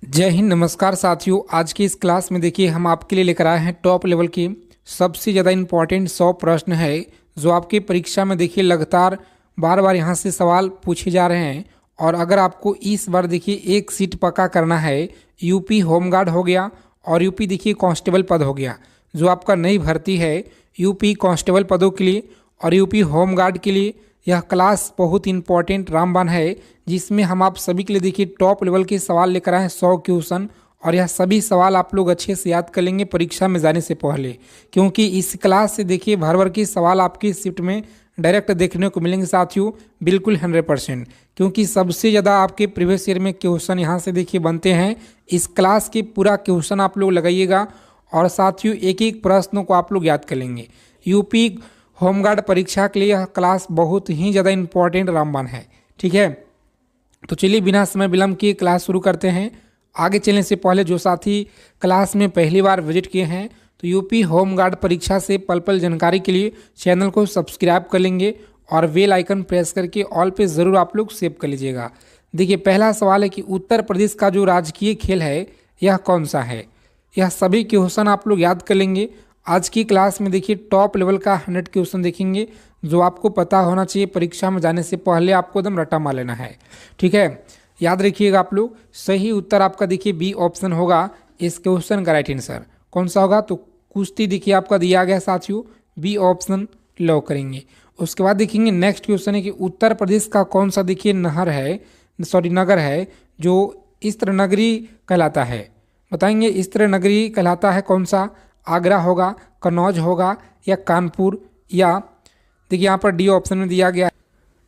जय हिंद, नमस्कार साथियों। आज की इस क्लास में देखिए हम आपके लिए लेकर आए हैं टॉप लेवल के सबसे ज़्यादा इम्पॉर्टेंट 100 प्रश्न है जो आपकी परीक्षा में देखिए लगातार बार बार यहाँ से सवाल पूछे जा रहे हैं। और अगर आपको इस बार देखिए एक सीट पक्का करना है, यूपी होमगार्ड हो गया और यूपी देखिए कांस्टेबल पद हो गया, जो आपका नई भर्ती है यूपी कांस्टेबल पदों के लिए और यूपी होमगार्ड के लिए, यह क्लास बहुत इंपॉर्टेंट रामबाण है जिसमें हम आप सभी के लिए देखिए टॉप लेवल के सवाल लेकर आए हैं 100 क्वेश्चन। और यह सभी सवाल आप लोग अच्छे से याद कर लेंगे परीक्षा में जाने से पहले, क्योंकि इस क्लास से देखिए भर भर के सवाल आपकी शिफ्ट में डायरेक्ट देखने को मिलेंगे साथियों, बिल्कुल 100%। क्योंकि सबसे ज़्यादा आपके प्रीवियस ईयर में क्वेश्चन यहाँ से देखिए बनते हैं। इस क्लास के पूरा क्वेश्चन आप लोग लगाइएगा और साथियों एक एक प्रश्नों को आप लोग याद कर लेंगे। यूपी होमगार्ड परीक्षा के लिए यह क्लास बहुत ही ज़्यादा इम्पॉर्टेंट रामबाण है, ठीक है। तो चलिए बिना समय विलंब किए क्लास शुरू करते हैं। आगे चलने से पहले जो साथी क्लास में पहली बार विजिट किए हैं तो यूपी होमगार्ड परीक्षा से पल पल जानकारी के लिए चैनल को सब्सक्राइब कर लेंगे और बेल आइकन प्रेस करके ऑल पे ज़रूर आप लोग सेव कर लीजिएगा। देखिए पहला सवाल है कि उत्तर प्रदेश का जो राजकीय खेल है यह कौन सा है। यह सभी क्वेश्चन आप लोग याद कर लेंगे। आज की क्लास में देखिए टॉप लेवल का 100 क्वेश्चन देखेंगे जो आपको पता होना चाहिए परीक्षा में जाने से पहले, आपको एकदम रट्टा मार लेना है, ठीक है। याद रखिएगा आप लोग। सही उत्तर आपका देखिए बी ऑप्शन होगा इस क्वेश्चन का राइट आंसर। कौन सा होगा? तो कुश्ती देखिए आपका दिया गया साथियों, बी ऑप्शन लॉक करेंगे। उसके बाद देखेंगे नेक्स्ट क्वेश्चन है कि उत्तर प्रदेश का कौन सा देखिए नगर है जो इस्त्र नगरी कहलाता है। बताएंगे इस्त्र नगरी कहलाता है कौन सा? आगरा होगा, कन्नौज होगा या कानपुर, या देखिए यहाँ पर डी ऑप्शन में दिया गया है,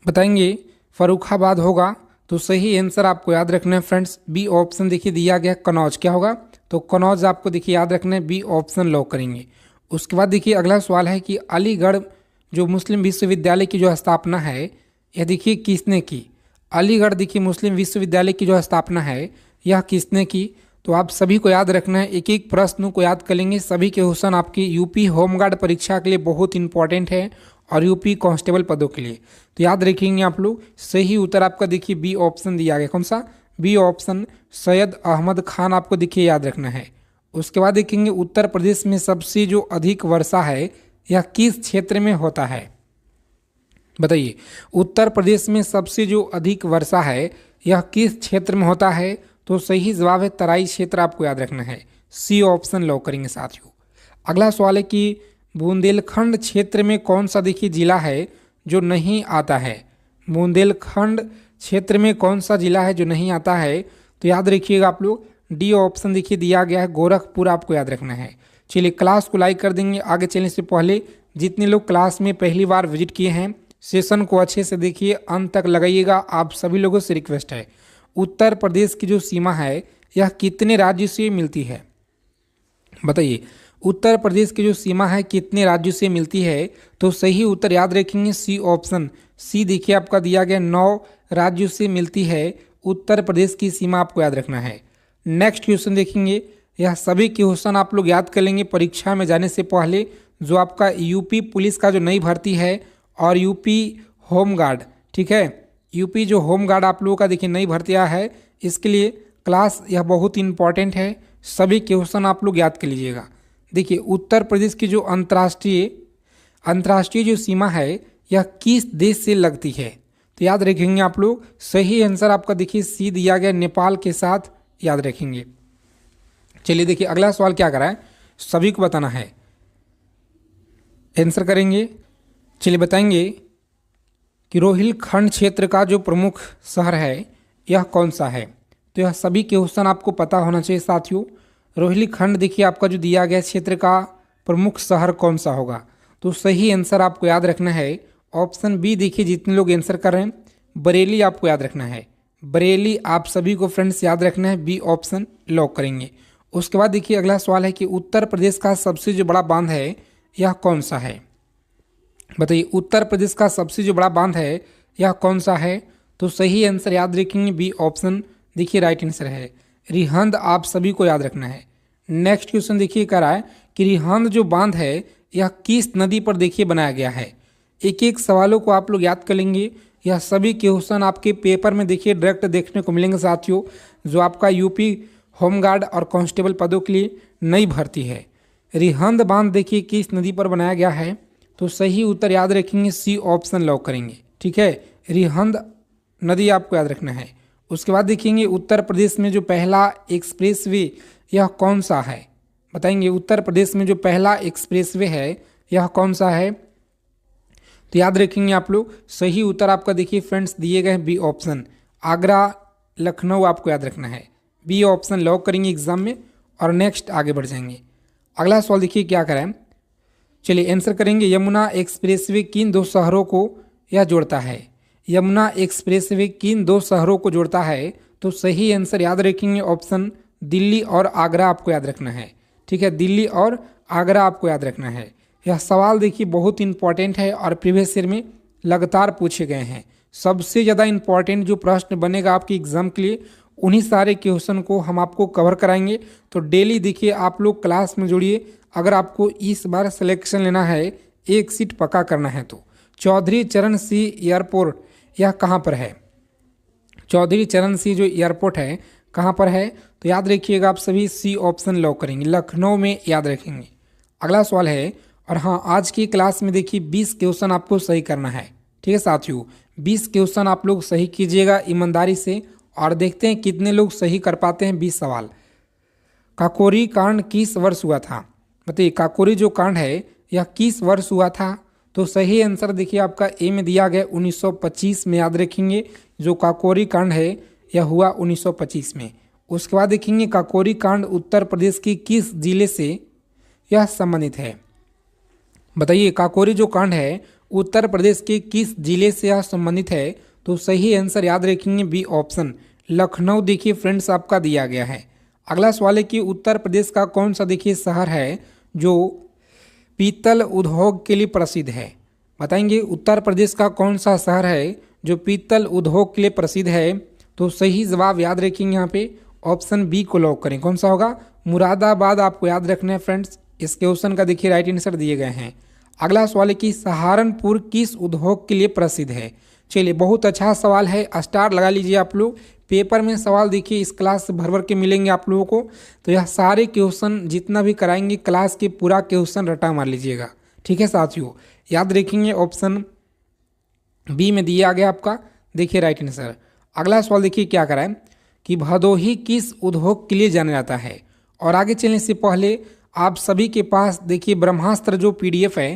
बताएंगे फर्रुखाबाद होगा। तो सही आंसर आपको याद रखना है फ्रेंड्स, बी ऑप्शन देखिए दिया गया कन्नौज। क्या होगा? तो कन्नौज आपको देखिए याद रखना है, बी ऑप्शन लॉक करेंगे। उसके बाद देखिए अगला सवाल है कि अलीगढ़ जो मुस्लिम विश्वविद्यालय की जो स्थापना है यह देखिए किसने की। अलीगढ़ देखिए मुस्लिम विश्वविद्यालय की जो स्थापना है यह किसने की। तो आप सभी को याद रखना है, एक एक प्रश्न को याद कर लेंगे। सभी के क्वेश्चन आपकी यूपी होमगार्ड परीक्षा के लिए बहुत इंपॉर्टेंट है और यूपी कांस्टेबल पदों के लिए, तो याद रखेंगे आप लोग। सही उत्तर आपका देखिए बी ऑप्शन दिया गया। कौन सा? बी ऑप्शन, सैयद अहमद खान आपको देखिए याद रखना है। उसके बाद देखेंगे उत्तर प्रदेश में सबसे जो अधिक वर्षा है यह किस क्षेत्र में होता है। बताइए उत्तर प्रदेश में सबसे जो अधिक वर्षा है यह किस क्षेत्र में होता है। तो सही जवाब है तराई क्षेत्र, आपको याद रखना है, सी ऑप्शन लॉक करेंगे साथियों। अगला सवाल है कि बुंदेलखंड क्षेत्र में कौन सा देखिए जिला है जो नहीं आता है। बुंदेलखंड क्षेत्र में कौन सा जिला है जो नहीं आता है। तो याद रखिएगा आप लोग, डी ऑप्शन देखिए दिया गया है गोरखपुर, आपको याद रखना है। चलिए क्लास को लाइक कर देंगे। आगे चलने से पहले जितने लोग क्लास में पहली बार विजिट किए हैं सेशन को अच्छे से देखिए, अंत तक लगाइएगा, आप सभी लोगों से रिक्वेस्ट है। उत्तर प्रदेश की जो सीमा है यह कितने राज्यों से मिलती है। बताइए उत्तर प्रदेश की जो सीमा है कितने राज्यों से मिलती है। तो सही उत्तर याद रखेंगे सी ऑप्शन, सी देखिए आपका दिया गया 9 राज्यों से मिलती है उत्तर प्रदेश की सीमा, आपको याद रखना है। नेक्स्ट क्वेश्चन देखेंगे, यह सभी क्वेश्चन आप लोग याद कर लेंगे परीक्षा में जाने से पहले, जो आपका यूपी पुलिस का जो नई भर्ती है और यूपी होमगार्ड, ठीक है, यूपी जो होमगार्ड आप लोगों का देखिए नई भर्तियाँ है, इसके लिए क्लास यह बहुत इंपॉर्टेंट है। सभी क्वेश्चन आप लोग याद कर लीजिएगा। देखिए उत्तर प्रदेश की जो अंतर्राष्ट्रीय जो सीमा है यह किस देश से लगती है। तो याद रखेंगे आप लोग, सही आंसर आपका देखिए सी दिया गया नेपाल के साथ, याद रखेंगे। चलिए देखिए अगला सवाल क्या करा है, सभी को बताना है, आंसर करेंगे। चलिए बताएंगे कि रोहिलखंड क्षेत्र का जो प्रमुख शहर है यह कौन सा है। तो यह सभी क्वेश्चन आपको पता होना चाहिए साथियों। रोहिलखंड देखिए आपका जो दिया गया क्षेत्र का प्रमुख शहर कौन सा होगा। तो सही आंसर आपको याद रखना है ऑप्शन बी। देखिए जितने लोग आंसर कर रहे हैं बरेली, आपको याद रखना है, बरेली आप सभी को फ्रेंड्स याद रखना है, बी ऑप्शन लॉक करेंगे। उसके बाद देखिए अगला सवाल है कि उत्तर प्रदेश का सबसे जो बड़ा बांध है यह कौन सा है। बताइए उत्तर प्रदेश का सबसे जो बड़ा बांध है यह कौन सा है। तो सही आंसर याद रखेंगे बी ऑप्शन देखिए राइट आंसर है, रिहंद, आप सभी को याद रखना है। नेक्स्ट क्वेश्चन देखिए कर रहा है कि रिहंद जो बांध है यह किस नदी पर देखिए बनाया गया है। एक एक सवालों को आप लोग याद कर लेंगे। यह सभी क्वेश्चन आपके पेपर में देखिए डायरेक्ट देखने को मिलेंगे साथियों, जो आपका यूपी होमगार्ड और कांस्टेबल पदों के लिए नई भर्ती है। रिहंद बांध देखिए किस नदी पर बनाया गया है, तो सही उत्तर याद रखेंगे सी ऑप्शन लॉक करेंगे। ठीक है, रिहंद नदी आपको याद रखना है। उसके बाद देखेंगे उत्तर प्रदेश में जो पहला एक्सप्रेसवे यह कौन सा है, बताएंगे उत्तर प्रदेश में जो पहला एक्सप्रेसवे है यह कौन सा है। तो याद रखेंगे आप लोग, सही उत्तर आपका देखिए फ्रेंड्स दिए गए हैं बी ऑप्शन, आगरा लखनऊ आपको याद रखना है। बी ऑप्शन लॉक करेंगे एग्जाम में और नेक्स्ट आगे बढ़ जाएंगे। अगला सवाल देखिए क्या करें, चलिए आंसर करेंगे। यमुना एक्सप्रेसवे किन दो शहरों को यह जोड़ता है, यमुना एक्सप्रेसवे किन दो शहरों को जोड़ता है, तो सही आंसर याद रखेंगे ऑप्शन दिल्ली और आगरा आपको याद रखना है। ठीक है, दिल्ली और आगरा आपको याद रखना है। यह सवाल देखिए बहुत इंपॉर्टेंट है और प्रीवियस ईयर में लगातार पूछे गए हैं। सबसे ज़्यादा इंपॉर्टेंट जो प्रश्न बनेगा आपके एग्जाम के लिए, उन्हीं सारे क्वेश्चन को हम आपको कवर कराएंगे। तो डेली देखिए आप लोग क्लास में जुड़िए। अगर आपको इस बार सिलेक्शन लेना है, एक सीट पक्का करना है, तो चौधरी चरण सिंह एयरपोर्ट यह कहाँ पर है, चौधरी चरण सिंह जो एयरपोर्ट है कहाँ पर है, तो याद रखिएगा आप सभी सी ऑप्शन लॉक करेंगे, लखनऊ में याद रखेंगे। अगला सवाल है, और हाँ आज की क्लास में देखिए 20 क्वेश्चन आपको सही करना है। ठीक है साथियों, 20 क्वेश्चन आप लोग सही कीजिएगा ईमानदारी से, और देखते हैं कितने लोग सही कर पाते हैं 20 सवाल। काकोरी कांड किस वर्ष हुआ था, बताइए काकोरी जो कांड है यह किस वर्ष हुआ था, तो सही आंसर देखिए आपका ए में दिया गया 1925 में, याद रखेंगे। जो काकोरी कांड है यह हुआ 1925 में। उसके बाद देखेंगे काकोरी कांड उत्तर प्रदेश की किस जिले से यह संबंधित है, बताइए काकोरी जो कांड है उत्तर प्रदेश के किस जिले से यह संबंधित है, तो सही आंसर याद रखेंगे बी ऑप्शन लखनऊ देखिए फ्रेंड्स आपका दिया गया है। अगला सवाल है कि उत्तर प्रदेश का कौन सा देखिए शहर है जो पीतल उद्योग के लिए प्रसिद्ध है, बताएंगे उत्तर प्रदेश का कौन सा शहर है जो पीतल उद्योग के लिए प्रसिद्ध है, तो सही जवाब याद रखेंगे यहाँ पे ऑप्शन बी को लॉक करें। कौन सा होगा, मुरादाबाद आपको याद रखना है फ्रेंड्स। इस क्वेश्चन का देखिए राइट आंसर दिए गए हैं। अगला सवाल है कि सहारनपुर किस उद्योग के लिए प्रसिद्ध है, चलिए बहुत अच्छा सवाल है, स्टार लगा लीजिए आप लोग। पेपर में सवाल देखिए इस क्लास से भर भर के मिलेंगे आप लोगों को, तो यह सारे क्वेश्चन जितना भी कराएंगे क्लास के पूरा क्वेश्चन रटा मार लीजिएगा। ठीक है साथियों, याद रखेंगे ऑप्शन बी में दिया गया आपका देखिए राइट आंसर। अगला सवाल देखिए क्या कराएं कि भदोही किस उद्योग के लिए जाना जाता है, और आगे चलने से पहले आप सभी के पास देखिए ब्रह्मास्त्र जो पीडीएफ है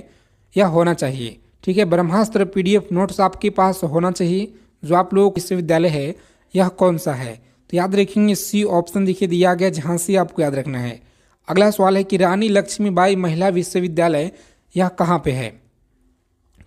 यह होना चाहिए। ठीक है, ब्रह्मास्त्र पीडीएफ नोट्स आपके पास होना चाहिए। जो आप लोग विश्वविद्यालय है यह कौन सा है, तो याद रखेंगे सी ऑप्शन देखिए दिया गया झांसी आपको याद रखना है। अगला सवाल है कि रानी लक्ष्मीबाई महिला विश्वविद्यालय यह कहाँ पे है,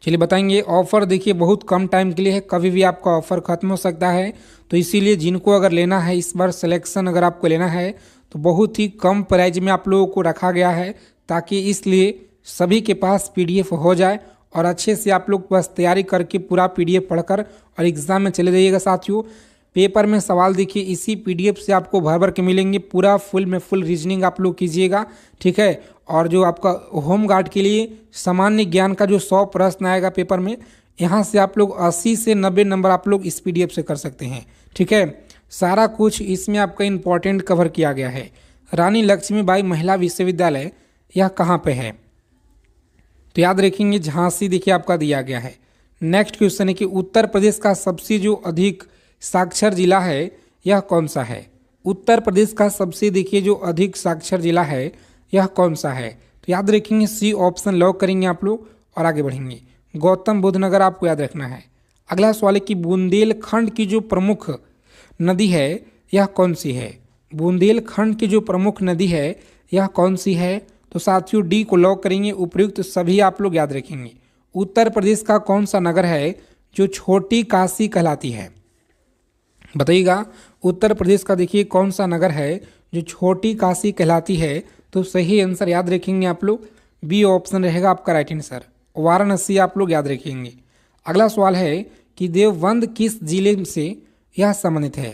चलिए बताएंगे। ऑफर देखिए बहुत कम टाइम के लिए है, कभी भी आपका ऑफर खत्म हो सकता है, तो इसीलिए जिनको अगर लेना है इस बार सिलेक्शन अगर आपको लेना है तो बहुत ही कम प्राइस में आप लोगों को रखा गया है, ताकि इसलिए सभी के पास पीडीएफ हो जाए और अच्छे से आप लोग बस तैयारी करके पूरा पीडीएफ पढ़कर और एग्ज़ाम में चले जाइएगा साथियों। पेपर में सवाल देखिए इसी पीडीएफ से आपको भर भर के मिलेंगे, पूरा फुल रीजनिंग आप लोग कीजिएगा। ठीक है, और जो आपका होम गार्ड के लिए सामान्य ज्ञान का जो 100 प्रश्न आएगा पेपर में, यहाँ से आप लोग 80 से 90 नंबर आप लोग इस पीडीएफ से कर सकते हैं। ठीक है, सारा कुछ इसमें आपका इम्पोर्टेंट कवर किया गया है। रानी लक्ष्मीबाई महिला विश्वविद्यालय यह कहाँ पे है, तो याद रखेंगे झांसी देखिए आपका दिया गया है। नेक्स्ट क्वेश्चन है कि उत्तर प्रदेश का सबसे जो अधिक साक्षर जिला है यह कौन सा है, उत्तर प्रदेश का सबसे देखिए जो अधिक साक्षर जिला है यह कौन सा है, तो याद रखेंगे सी ऑप्शन लॉक करेंगे आप लोग और आगे बढ़ेंगे। गौतम बुद्ध नगर आपको याद रखना है। अगला सवाल है कि बुंदेलखंड की जो प्रमुख नदी है यह कौन सी है, बुंदेलखंड की जो प्रमुख नदी है यह कौन सी है, तो साथियों डी को लॉक करेंगे। उपयुक्त सभी आप लोग याद रखेंगे। उत्तर प्रदेश का कौन सा नगर है जो छोटी काशी कहलाती है, बताइएगा उत्तर प्रदेश का देखिए कौन सा नगर है जो छोटी काशी कहलाती है, तो सही आंसर याद रखेंगे आप लोग बी ऑप्शन रहेगा आपका राइट आंसर, वाराणसी आप लोग याद रखेंगे। अगला सवाल है कि देवबंद किस जिले से यह संबंधित है,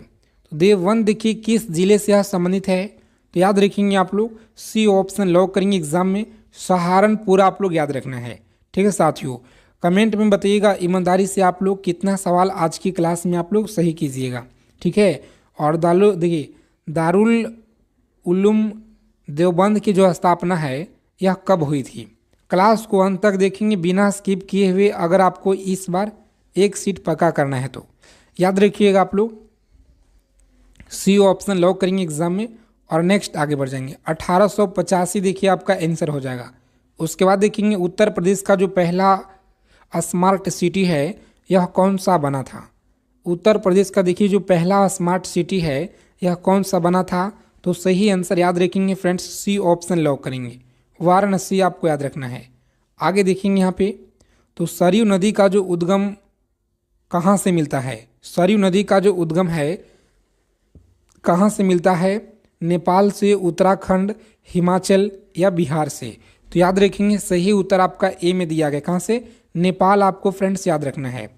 तो देवबंद देखिए किस जिले से यह संबंधित है, तो याद रखेंगे आप लोग सी ऑप्शन लॉक करेंगे एग्जाम में, सहारनपुर आप लोग याद रखना है। ठीक है साथियों, कमेंट में बताइएगा ईमानदारी से आप लोग कितना सवाल आज की क्लास में आप लोग सही कीजिएगा। ठीक है, और देखिए दारुल उलूम देवबंद की जो स्थापना है यह कब हुई थी। क्लास को अंत तक देखेंगे बिना स्किप किए हुए, अगर आपको इस बार एक सीट पक्का करना है तो याद रखिएगा आप लोग। सी ऑप्शन लॉक करेंगे एग्जाम में और नेक्स्ट आगे बढ़ जाएंगे। 1885 देखिए आपका आंसर हो जाएगा। उसके बाद देखेंगे उत्तर प्रदेश का जो पहला स्मार्ट सिटी है यह कौन सा बना था। उत्तर प्रदेश का देखिए जो पहला स्मार्ट सिटी है यह कौन सा बना था, तो सही आंसर याद रखेंगे फ्रेंड्स, सी ऑप्शन लॉक करेंगे, वाराणसी आपको याद रखना है। आगे देखेंगे यहाँ पे, तो सरयू नदी का जो उद्गम कहाँ से मिलता है। सरयू नदी का जो उद्गम है कहाँ से मिलता है, नेपाल से, उत्तराखंड, हिमाचल या बिहार से। तो याद रखेंगे सही उत्तर आपका ए में दिया गया, कहाँ से, नेपाल आपको फ्रेंड्स याद रखना है।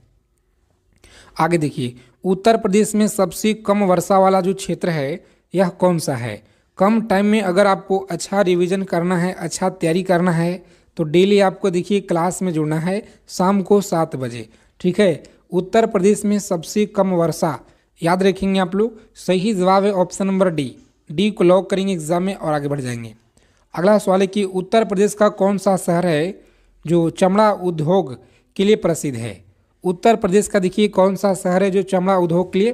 आगे देखिए, उत्तर प्रदेश में सबसे कम वर्षा वाला जो क्षेत्र है यह कौन सा है। कम टाइम में अगर आपको अच्छा रिवीजन करना है, अच्छा तैयारी करना है, तो डेली आपको देखिए क्लास में जुड़ना है शाम को 7 बजे, ठीक है। उत्तर प्रदेश में सबसे कम वर्षा याद रखेंगे आप लोग, सही जवाब है ऑप्शन नंबर डी। डी को लॉक करेंगे एग्जाम में और आगे बढ़ जाएंगे। अगला सवाल है कि उत्तर प्रदेश का कौन सा शहर है जो चमड़ा उद्योग के लिए प्रसिद्ध है। उत्तर प्रदेश का देखिए कौन सा शहर है जो चमड़ा उद्योग के लिए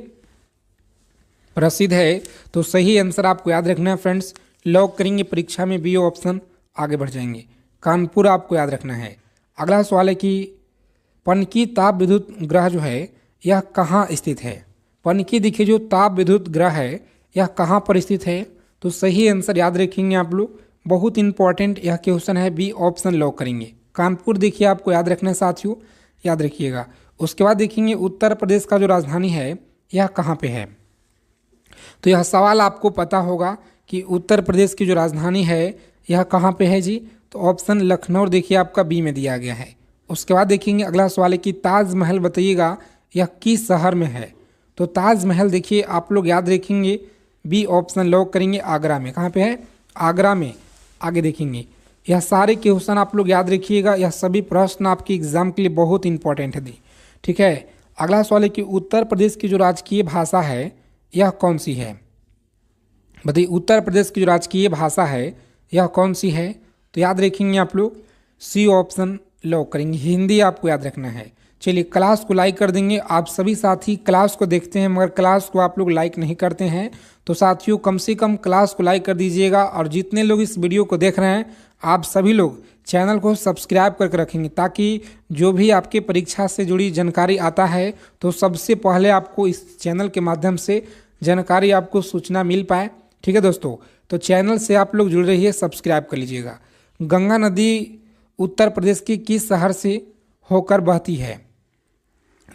प्रसिद्ध है, तो सही आंसर आपको याद रखना है फ्रेंड्स, लॉक करेंगे परीक्षा में बी ऑप्शन, आगे बढ़ जाएंगे। कानपुर आपको याद रखना है। अगला सवाल है कि पनकी ताप विद्युत ग्रह जो है यह कहाँ स्थित है। पनकी देखिए जो ताप विद्युत ग्रह है यह कहाँ पर स्थित है, तो सही आंसर याद रखेंगे आप लोग, बहुत इंपॉर्टेंट यह क्वेश्चन है, बी ऑप्शन लॉक करेंगे। कानपुर देखिए आपको याद रखना है साथियों, याद रखिएगा। उसके बाद देखेंगे उत्तर प्रदेश का जो राजधानी है यह कहाँ पे है। तो यह सवाल आपको पता होगा कि उत्तर प्रदेश की जो राजधानी है यह कहाँ पे है जी, तो ऑप्शन लखनऊ देखिए आपका बी में दिया गया है। उसके बाद देखेंगे अगला सवाल है कि ताजमहल बताइएगा यह किस शहर में है। तो ताजमहल देखिए आप लोग याद रखेंगे, बी ऑप्शन लॉक करेंगे, आगरा में। कहाँ पे है, आगरा में। आगे देखेंगे, यह सारे क्वेश्चन आप लोग याद रखिएगा, यह सभी प्रश्न आपके एग्जाम के लिए बहुत इंपॉर्टेंट है दी, ठीक है। अगला सवाल है कि उत्तर प्रदेश की जो राजकीय भाषा है यह कौन सी है। बताइए उत्तर प्रदेश की जो राजकीय भाषा है यह कौन सी है, तो याद रखेंगे आप लोग, सी ऑप्शन लॉक करेंगे, हिंदी आपको याद रखना है। चलिए क्लास को लाइक कर देंगे। आप सभी साथी क्लास को देखते हैं मगर क्लास को आप लोग लाइक नहीं करते हैं, तो साथियों कम से कम क्लास को लाइक कर दीजिएगा। और जितने लोग इस वीडियो को देख रहे हैं आप सभी लोग चैनल को सब्सक्राइब करके रखेंगे, ताकि जो भी आपके परीक्षा से जुड़ी जानकारी आता है तो सबसे पहले आपको इस चैनल के माध्यम से जानकारी आपको सूचना मिल पाए, ठीक है दोस्तों। तो चैनल से आप लोग जुड़ रहिए, सब्सक्राइब कर लीजिएगा। गंगा नदी उत्तर प्रदेश की किस शहर से होकर बहती है।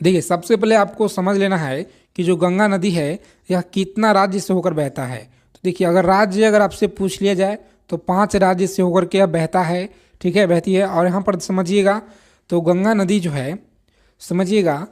देखिए सबसे पहले आपको समझ लेना है कि जो गंगा नदी है यह कितना राज्य से होकर बहता है। तो देखिए अगर राज्य अगर आपसे पूछ लिया जाए तो 5 राज्य से होकर के यह बहता है, ठीक है, बहती है। और यहाँ पर समझिएगा, तो गंगा नदी जो है समझिएगा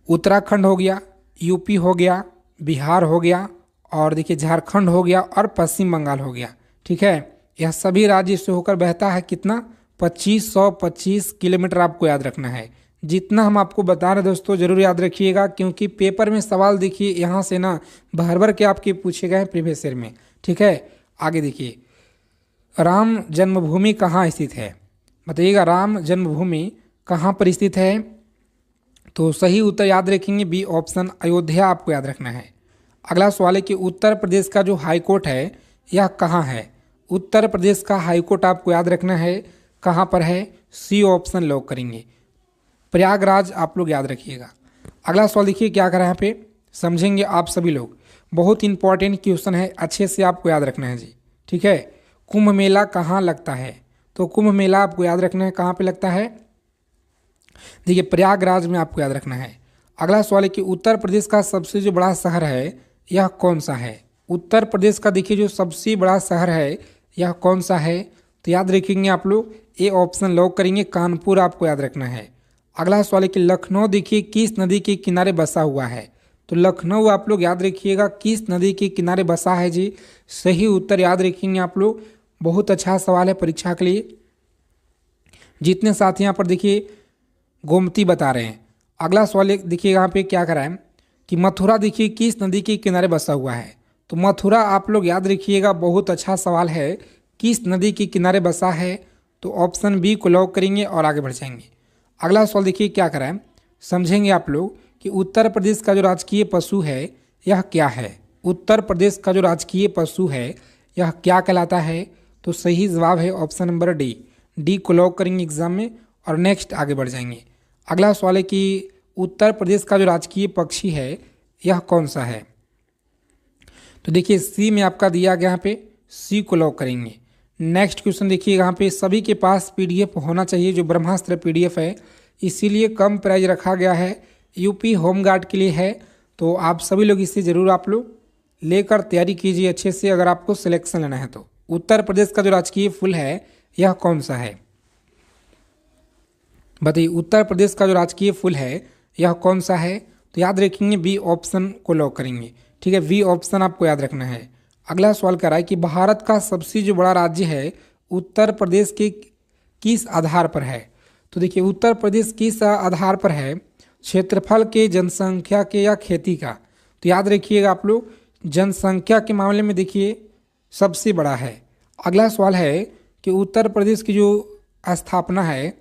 उत्तराखंड हो गया, यूपी हो गया, बिहार हो गया, और देखिए झारखंड हो गया और पश्चिम बंगाल हो गया, ठीक है। यह सभी राज्य से होकर बहता है, कितना, 2525 किलोमीटर आपको याद रखना है। जितना हम आपको बता रहे दोस्तों जरूर याद रखिएगा, क्योंकि पेपर में सवाल देखिए यहाँ से ना भर भर के आपके पूछे गए हैं प्रीवियस ईयर में, ठीक है। आगे देखिए, राम जन्मभूमि कहाँ स्थित है। बताइएगा राम जन्मभूमि कहाँ पर स्थित है, तो सही उत्तर याद रखेंगे, बी ऑप्शन अयोध्या आपको याद रखना है। अगला सवाल है कि उत्तर प्रदेश का जो हाई कोर्ट है यह कहाँ है। उत्तर प्रदेश का हाई कोर्ट आपको याद रखना है, कहाँ पर है, सी ऑप्शन लॉक करेंगे, प्रयागराज आप लोग याद रखिएगा। अगला सवाल देखिए क्या करा है यहाँ पे, समझेंगे आप सभी लोग, बहुत इंपॉर्टेंट क्वेश्चन है, अच्छे से आपको याद रखना है जी, ठीक है। कुंभ मेला कहाँ लगता है, तो कुंभ मेला आपको याद रखना है, कहाँ पे लगता है, देखिए प्रयागराज में आपको याद रखना है। अगला सवाल है कि उत्तर प्रदेश का सबसे जो बड़ा शहर है यह कौन सा है। उत्तर प्रदेश का देखिए जो सबसे बड़ा शहर है यह कौन सा है, तो याद रखेंगे आप लोग, ए ऑप्शन लॉक करेंगे, कानपुर आपको याद रखना है। अगला सवाल है कि लखनऊ देखिए किस नदी के किनारे बसा हुआ है, तो लखनऊ आप लोग याद रखिएगा किस नदी के किनारे बसा है जी, सही उत्तर याद रखेंगे आप लोग। बहुत अच्छा सवाल है परीक्षा के लिए। जितने साथी यहाँ पर देखिए गोमती बता रहे हैं। अगला सवाल देखिए यहाँ पे क्या करा है कि मथुरा देखिए किस नदी के किनारे बसा हुआ है, तो मथुरा आप लोग याद रखिएगा, बहुत अच्छा सवाल है। किस नदी के किनारे बसा है? तो ऑप्शन बी को लॉक करेंगे और आगे बढ़ जाएंगे। अगला सवाल देखिए क्या करा है, समझेंगे आप लोग कि उत्तर प्रदेश का जो राजकीय पशु है यह क्या है। उत्तर प्रदेश का जो राजकीय पशु है यह क्या कहलाता है? तो सही जवाब है ऑप्शन नंबर डी। डी को लॉक करेंगे एग्जाम में और नेक्स्ट आगे बढ़ जाएंगे। अगला सवाल है कि उत्तर प्रदेश का जो राजकीय पक्षी है यह कौन सा है? तो देखिए सी में आपका दिया गया, यहाँ पे सी को लॉक करेंगे। नेक्स्ट क्वेश्चन देखिए, यहाँ पे सभी के पास पीडीएफ होना चाहिए, जो ब्रह्मास्त्र पीडीएफ है, इसीलिए कम प्राइस रखा गया है, यूपी होमगार्ड के लिए है। तो आप सभी लोग इसे ज़रूर आप लोग लेकर तैयारी कीजिए अच्छे से, अगर आपको सिलेक्शन लेना है तो। उत्तर प्रदेश का जो राजकीय फूल है यह कौन सा है? बताइए, उत्तर प्रदेश का जो राजकीय फूल है यह कौन सा है? तो याद रखेंगे बी ऑप्शन को लॉक करेंगे। ठीक है, बी ऑप्शन आपको याद रखना है। अगला सवाल कर रहा है कि भारत का सबसे जो बड़ा राज्य है उत्तर प्रदेश के किस आधार पर है? तो देखिए उत्तर प्रदेश किस आधार पर है? क्षेत्रफल के, जनसंख्या के, या खेती का? तो याद रखिएगा आप लोग, जनसंख्या के मामले में देखिए सबसे बड़ा है। अगला सवाल है कि उत्तर प्रदेश की जो स्थापना है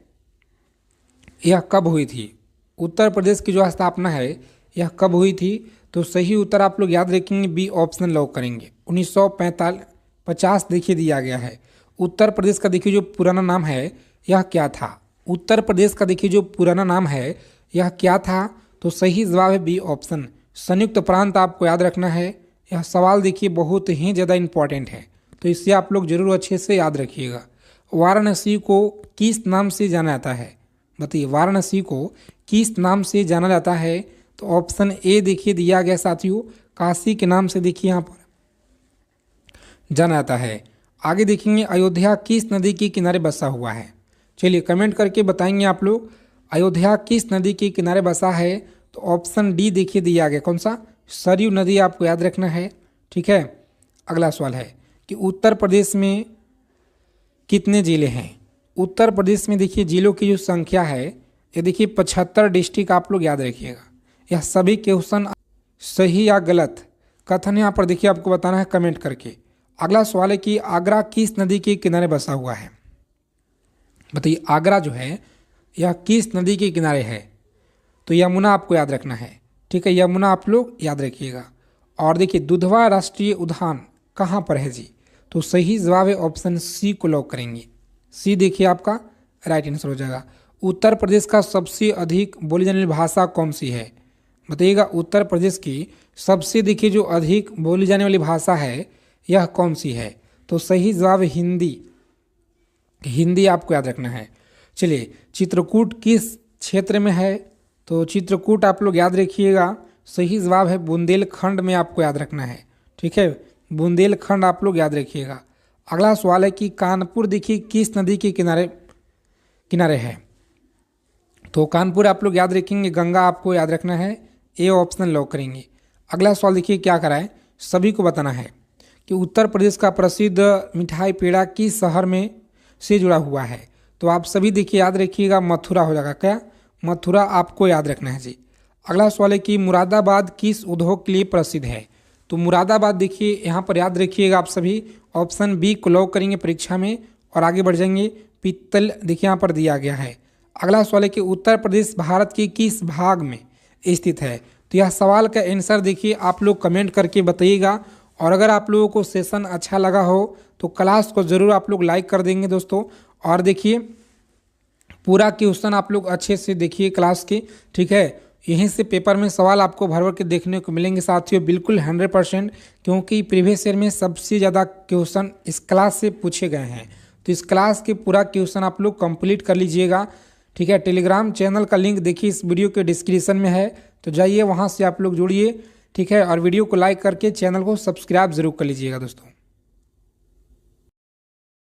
यह कब हुई थी? उत्तर प्रदेश की जो स्थापना है यह कब हुई थी? तो सही उत्तर आप लोग याद रखेंगे, बी ऑप्शन लॉक करेंगे। 1950 देखिए दिया गया है। उत्तर प्रदेश का देखिए जो पुराना नाम है यह क्या था? उत्तर प्रदेश का देखिए जो पुराना नाम है यह क्या था? तो सही जवाब है बी ऑप्शन, संयुक्त प्रांत आपको याद रखना है। यह सवाल देखिए बहुत ही ज़्यादा इम्पॉर्टेंट है, तो इससे आप लोग जरूर अच्छे से याद रखिएगा। वाराणसी को किस नाम से जाना जाता है? बताइए, वाराणसी को किस नाम से जाना जाता है? तो ऑप्शन ए देखिए दिया गया साथियों, काशी के नाम से देखिए यहाँ पर जाना जाता है। आगे देखेंगे, अयोध्या किस नदी के किनारे बसा हुआ है? चलिए कमेंट करके बताएंगे आप लोग, अयोध्या किस नदी के किनारे बसा है? तो ऑप्शन डी देखिए दिया गया, कौन सा? सरयू नदी आपको याद रखना है। ठीक है, अगला सवाल है कि उत्तर प्रदेश में कितने जिले हैं? उत्तर प्रदेश में देखिए जिलों की जो संख्या है ये देखिए 75 डिस्ट्रिक्ट आप लोग याद रखिएगा। यह सभी क्वेश्चन सही या गलत कथन यहाँ पर देखिए आपको बताना है कमेंट करके। अगला सवाल है कि आगरा किस नदी के किनारे बसा हुआ है? बताइए, आगरा जो है यह किस नदी के किनारे है? तो यमुना आपको याद रखना है। ठीक है, यमुना आप लोग याद रखिएगा। और देखिए दुधवा राष्ट्रीय उद्यान कहाँ पर है जी? तो सही जवाब है ऑप्शन सी को लॉक करेंगे। सी देखिए आपका राइट आंसर हो जाएगा। उत्तर प्रदेश का सबसे अधिक बोली जाने वाली भाषा कौन सी है? बताइएगा, उत्तर प्रदेश की सबसे देखिए जो अधिक बोली जाने वाली भाषा है यह कौन सी है? तो सही जवाब हिंदी, हिंदी आपको याद रखना है। चलिए, चित्रकूट किस क्षेत्र में है? तो चित्रकूट आप लोग याद रखिएगा, सही जवाब है बुंदेलखंड में आपको याद रखना है। ठीक है, बुंदेलखंड आप लोग याद रखिएगा। अगला सवाल है कि कानपुर देखिए किस नदी के किनारे है? तो कानपुर आप लोग याद रखेंगे, गंगा आपको याद रखना है। ए ऑप्शन लॉक करेंगे। अगला सवाल देखिए क्या करा है, सभी को बताना है कि उत्तर प्रदेश का प्रसिद्ध मिठाई पेड़ा किस शहर में से जुड़ा हुआ है? तो आप सभी देखिए याद रखिएगा, मथुरा हो जाएगा। क्या? मथुरा आपको याद रखना है जी। अगला सवाल है कि मुरादाबाद किस उद्योग के लिए प्रसिद्ध है? तो मुरादाबाद देखिए यहाँ पर याद रखिएगा आप सभी, ऑप्शन बी को लॉक करेंगे परीक्षा में और आगे बढ़ जाएंगे। पीतल देखिए यहाँ पर दिया गया है। अगला सवाल है कि उत्तर प्रदेश भारत के किस भाग में स्थित है? तो यह सवाल का आंसर देखिए आप लोग कमेंट करके बताइएगा। और अगर आप लोगों को सेशन अच्छा लगा हो तो क्लास को ज़रूर आप लोग लाइक कर देंगे दोस्तों। और देखिए पूरा क्वेश्चन आप लोग अच्छे से देखिए क्लास के। ठीक है, यहीं से पेपर में सवाल आपको भर भर के देखने को मिलेंगे साथियों, बिल्कुल 100%, क्योंकि प्रीवियस ईयर में सबसे ज़्यादा क्वेश्चन इस क्लास से पूछे गए हैं। तो इस क्लास के पूरा क्वेश्चन आप लोग कंप्लीट कर लीजिएगा। ठीक है, टेलीग्राम चैनल का लिंक देखिए इस वीडियो के डिस्क्रिप्शन में है, तो जाइए वहाँ से आप लोग जुड़िए। ठीक है, और वीडियो को लाइक करके चैनल को सब्सक्राइब जरूर कर लीजिएगा दोस्तों।